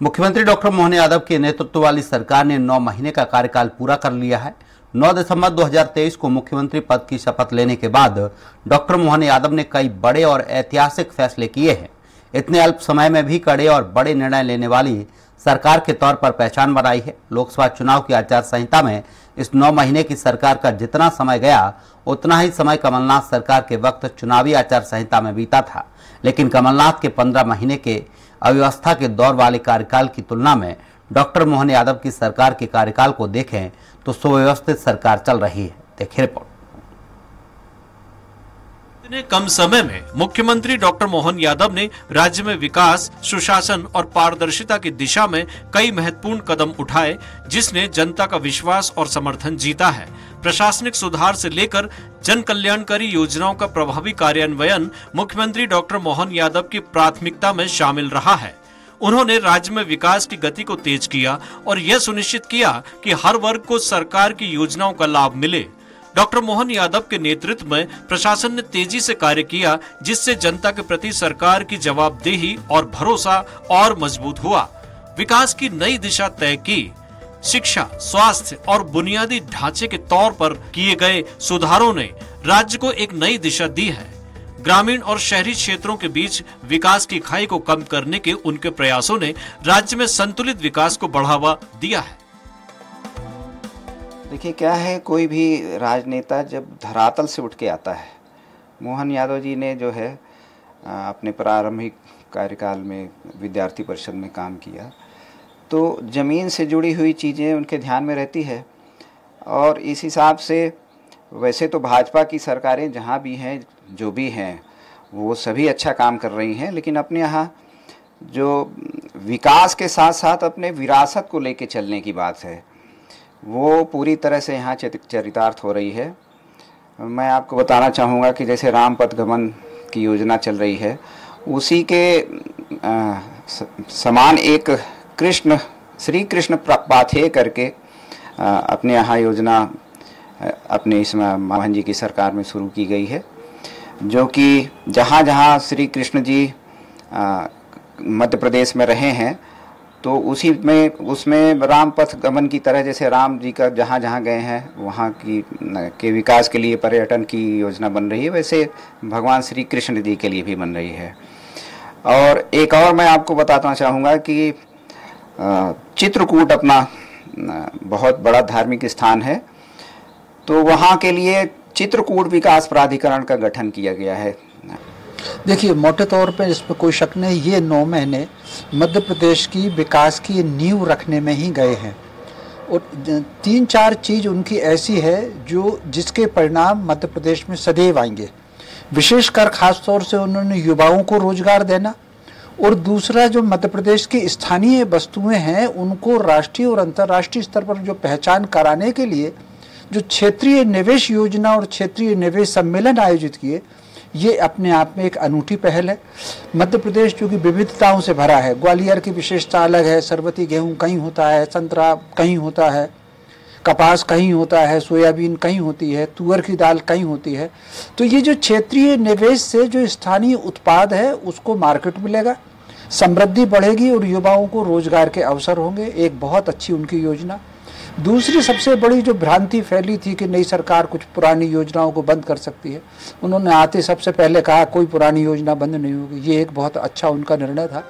मुख्यमंत्री डॉक्टर मोहन यादव के नेतृत्व वाली सरकार ने 9 महीने का कार्यकाल पूरा कर लिया है। 9 दिसंबर 2023 को मुख्यमंत्री पद की शपथ लेने के बाद डॉक्टर मोहन यादव ने कई बड़े और ऐतिहासिक फैसले किए हैं। इतने अल्प समय में भी कड़े और बड़े निर्णय लेने वाली सरकार के तौर पर पहचान बनाई है। लोकसभा चुनाव की आचार संहिता में इस 9 महीने की सरकार का जितना समय गया उतना ही समय कमलनाथ सरकार के वक्त चुनावी आचार संहिता में बीता था। लेकिन कमलनाथ के 15 महीने के अव्यवस्था के दौर वाले कार्यकाल की तुलना में डॉक्टर मोहन यादव की सरकार के कार्यकाल को देखें तो सुव्यवस्थित सरकार चल रही है। देखिए रिपोर्ट। इतने कम समय में मुख्यमंत्री डॉक्टर मोहन यादव ने राज्य में विकास, सुशासन और पारदर्शिता की दिशा में कई महत्वपूर्ण कदम उठाए, जिसने जनता का विश्वास और समर्थन जीता है। प्रशासनिक सुधार से लेकर जन कल्याणकारी योजनाओं का प्रभावी कार्यान्वयन मुख्यमंत्री डॉक्टर मोहन यादव की प्राथमिकता में शामिल रहा है। उन्होंने राज्य में विकास की गति को तेज किया और यह सुनिश्चित किया कि हर वर्ग को सरकार की योजनाओं का लाभ मिले। डॉक्टर मोहन यादव के नेतृत्व में प्रशासन ने तेजी से कार्य किया, जिससे जनता के प्रति सरकार की जवाबदेही और भरोसा और मजबूत हुआ। विकास की नई दिशा तय की। शिक्षा, स्वास्थ्य और बुनियादी ढांचे के तौर पर किए गए सुधारों ने राज्य को एक नई दिशा दी है। ग्रामीण और शहरी क्षेत्रों के बीच विकास की खाई को कम करने के उनके प्रयासों ने राज्य में संतुलित विकास को बढ़ावा दिया है। देखिए क्या है, कोई भी राजनेता जब धरातल से उठ के आता है, मोहन यादव जी ने जो है अपने प्रारंभिक कार्यकाल में विद्यार्थी परिषद में काम किया, तो ज़मीन से जुड़ी हुई चीज़ें उनके ध्यान में रहती है। और इस हिसाब से वैसे तो भाजपा की सरकारें जहाँ भी हैं, जो भी हैं, वो सभी अच्छा काम कर रही हैं, लेकिन अपने यहाँ जो विकास के साथ साथ अपने विरासत को लेके चलने की बात है, वो पूरी तरह से यहाँ चरितार्थ हो रही है। मैं आपको बताना चाहूँगा कि जैसे राम पथ गमन की योजना चल रही है, उसी के समान एक श्री कृष्ण पाथेय करके अपने यहाँ योजना अपने इस मोहन जी की सरकार में शुरू की गई है, जो कि जहाँ जहाँ श्री कृष्ण जी मध्य प्रदेश में रहे हैं, तो उसमें राम पथ गमन की तरह जैसे राम जी का जहाँ जहाँ गए हैं वहाँ के विकास के लिए पर्यटन की योजना बन रही है, वैसे भगवान श्री कृष्ण जी के लिए भी बन रही है। और एक और मैं आपको बताना चाहूँगा कि चित्रकूट अपना बहुत बड़ा धार्मिक स्थान है, तो वहाँ के लिए चित्रकूट विकास प्राधिकरण का गठन किया गया है। देखिए, मोटे तौर पे इसमें कोई शक नहीं, ये 9 महीने मध्य प्रदेश की विकास की नींव रखने में ही गए हैं। और 3-4 चीज़ उनकी ऐसी है जिसके परिणाम मध्य प्रदेश में सदैव आएंगे। विशेषकर खास तौर से उन्होंने युवाओं को रोजगार देना, और दूसरा जो मध्य प्रदेश की स्थानीय वस्तुएं हैं उनको राष्ट्रीय और अंतर्राष्ट्रीय स्तर पर जो पहचान कराने के लिए जो क्षेत्रीय निवेश योजना और क्षेत्रीय निवेश सम्मेलन आयोजित किए, ये अपने आप में एक अनूठी पहल है। मध्य प्रदेश जो कि विविधताओं से भरा है, ग्वालियर की विशेषता अलग है, सरबती गेहूं कहीं होता है, संतरा कहीं होता है, कपास कहीं होता है, सोयाबीन कहीं होती है, तुअर की दाल कहीं होती है। तो ये जो क्षेत्रीय निवेश से जो स्थानीय उत्पाद है उसको मार्केट मिलेगा, समृद्धि बढ़ेगी और युवाओं को रोजगार के अवसर होंगे। एक बहुत अच्छी उनकी योजना। दूसरी सबसे बड़ी जो भ्रांति फैली थी कि नई सरकार कुछ पुरानी योजनाओं को बंद कर सकती है, उन्होंने आते सबसे पहले कहा कोई पुरानी योजना बंद नहीं होगी। ये एक बहुत अच्छा उनका निर्णय था।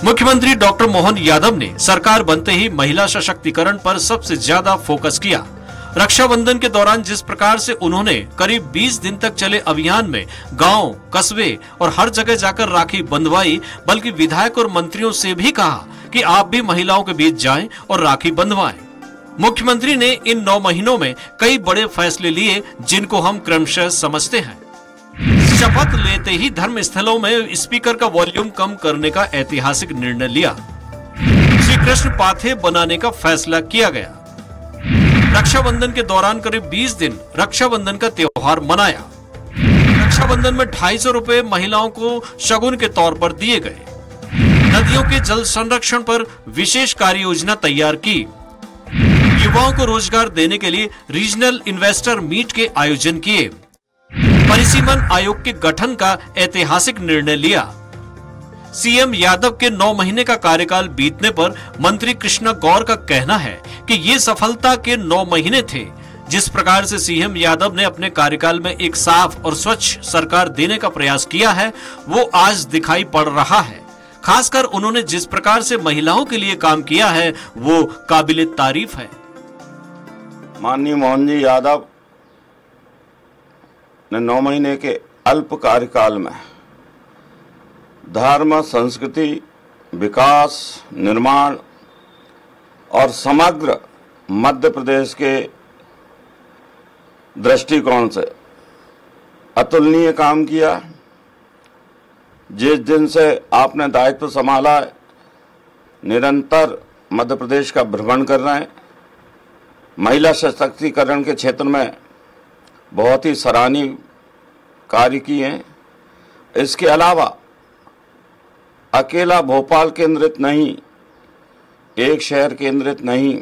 मुख्यमंत्री डॉक्टर मोहन यादव ने सरकार बनते ही महिला सशक्तिकरण पर सबसे ज्यादा फोकस किया। रक्षाबंधन के दौरान जिस प्रकार से उन्होंने करीब 20 दिन तक चले अभियान में गांव, कस्बे और हर जगह जाकर राखी बंधवाई, बल्कि विधायक और मंत्रियों से भी कहा कि आप भी महिलाओं के बीच जाएं और राखी बंधवाएं। मुख्यमंत्री ने इन 9 महीनों में कई बड़े फैसले लिए, जिनको हम क्रमशः समझते हैं। शपथ लेते ही धर्म स्थलों में स्पीकर का वॉल्यूम कम करने का ऐतिहासिक निर्णय लिया। श्री कृष्ण पाथेय बनाने का फैसला किया गया। रक्षाबंधन के दौरान करीब 20 दिन रक्षाबंधन का त्योहार मनाया। रक्षाबंधन में 250 रुपए महिलाओं को शगुन के तौर पर दिए गए। नदियों के जल संरक्षण पर विशेष कार्य योजना तैयार की। युवाओं को रोजगार देने के लिए रीजनल इन्वेस्टर मीट के आयोजन किए। परिसीमन आयोग के गठन का ऐतिहासिक निर्णय लिया। सीएम यादव के 9 महीने का कार्यकाल बीतने पर मंत्री कृष्णा गौर का कहना है कि ये सफलता के 9 महीने थे। जिस प्रकार से सीएम यादव ने अपने कार्यकाल में एक साफ और स्वच्छ सरकार देने का प्रयास किया है, वो आज दिखाई पड़ रहा है। खासकर उन्होंने जिस प्रकार से महिलाओं के लिए काम किया है, वो काबिले तारीफ है। माननीय मोहन जी यादव ने 9 महीने के अल्प कार्यकाल में धर्म, संस्कृति, विकास, निर्माण और समग्र मध्य प्रदेश के दृष्टिकोण से अतुलनीय काम किया। जिस दिन से आपने दायित्व संभाला है, निरंतर मध्य प्रदेश का भ्रमण कर रहे हैं। महिला सशक्तिकरण के क्षेत्र में बहुत ही सराहनीय कार्य किए हैं। इसके अलावा अकेला भोपाल केंद्रित नहीं, एक शहर केंद्रित नहीं,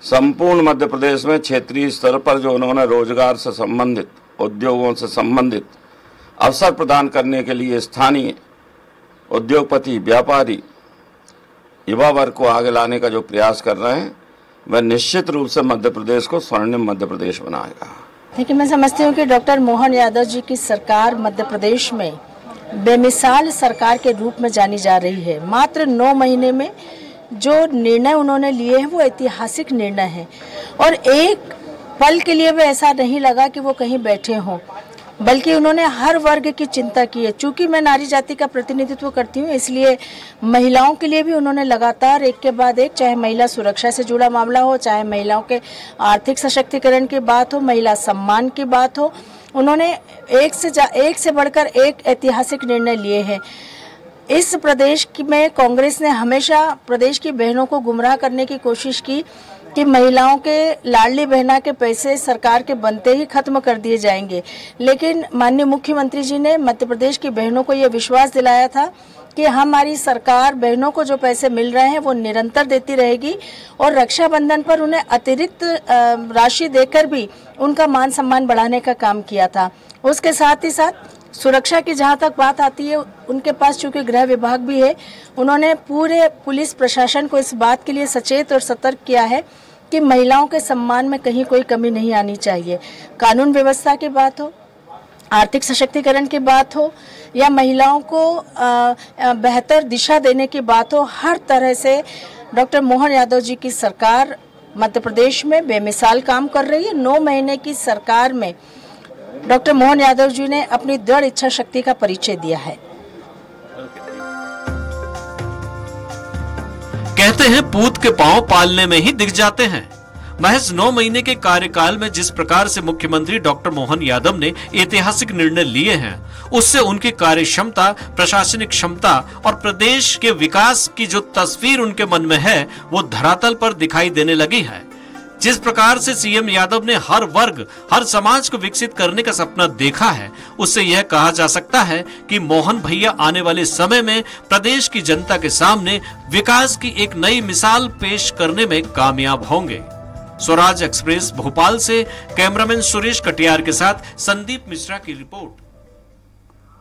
संपूर्ण मध्य प्रदेश में क्षेत्रीय स्तर पर जो उन्होंने रोजगार से संबंधित, उद्योगों से संबंधित अवसर प्रदान करने के लिए स्थानीय उद्योगपति, व्यापारी, युवा वर्ग को आगे लाने का जो प्रयास कर रहे हैं, वह निश्चित रूप से मध्य प्रदेश को स्वर्णिम मध्य प्रदेश बनाएगा। देखिए, मैं समझती हूँ कि डॉक्टर मोहन यादव जी की सरकार मध्य प्रदेश में बेमिसाल सरकार के रूप में जानी जा रही है। मात्र 9 महीने में जो निर्णय उन्होंने लिए हैं वो ऐतिहासिक निर्णय है और एक पल के लिए भी ऐसा नहीं लगा कि वो कहीं बैठे हों, बल्कि उन्होंने हर वर्ग की चिंता की है। चूंकि मैं नारी जाति का प्रतिनिधित्व करती हूँ, इसलिए महिलाओं के लिए भी उन्होंने लगातार एक के बाद एक, चाहे महिला सुरक्षा से जुड़ा मामला हो, चाहे महिलाओं के आर्थिक सशक्तिकरण की बात हो, महिला सम्मान की बात हो, उन्होंने एक से बढ़कर एक ऐतिहासिक निर्णय लिए हैं। इस प्रदेश में कांग्रेस ने हमेशा प्रदेश की बहनों को गुमराह करने की कोशिश की कि महिलाओं के लाडली बहना के पैसे सरकार के बनते ही खत्म कर दिए जाएंगे, लेकिन माननीय मुख्यमंत्री जी ने मध्य प्रदेश की बहनों को यह विश्वास दिलाया था कि हमारी सरकार बहनों को जो पैसे मिल रहे हैं वो निरंतर देती रहेगी और रक्षाबंधन पर उन्हें अतिरिक्त राशि देकर भी उनका मान सम्मान बढ़ाने का काम किया था। उसके साथ ही साथ सुरक्षा की जहाँ तक बात आती है, उनके पास चूंकि गृह विभाग भी है, उन्होंने पूरे पुलिस प्रशासन को इस बात के लिए सचेत और सतर्क किया है कि महिलाओं के सम्मान में कहीं कोई कमी नहीं आनी चाहिए। कानून व्यवस्था की बात हो, आर्थिक सशक्तिकरण की बात हो या महिलाओं को बेहतर दिशा देने की बात हो, हर तरह से डॉक्टर मोहन यादव जी की सरकार मध्य प्रदेश में बेमिसाल काम कर रही है। 9 महीने की सरकार में डॉक्टर मोहन यादव जी ने अपनी दृढ़ इच्छा शक्ति का परिचय दिया है। कहते हैं पूत के पांव पालने में ही दिख जाते हैं। महज 9 महीने के कार्यकाल में जिस प्रकार से मुख्यमंत्री डॉक्टर मोहन यादव ने ऐतिहासिक निर्णय लिए हैं, उससे उनकी कार्य क्षमता, प्रशासनिक क्षमता और प्रदेश के विकास की जो तस्वीर उनके मन में है, वो धरातल पर दिखाई देने लगी है। जिस प्रकार से सीएम यादव ने हर वर्ग, हर समाज को विकसित करने का सपना देखा है, उससे यह कहा जा सकता है कि मोहन भैया आने वाले समय में प्रदेश की जनता के सामने विकास की एक नई मिसाल पेश करने में कामयाब होंगे। स्वराज एक्सप्रेस भोपाल से कैमरामैन सुरेश कटियार के साथ संदीप मिश्रा की रिपोर्ट।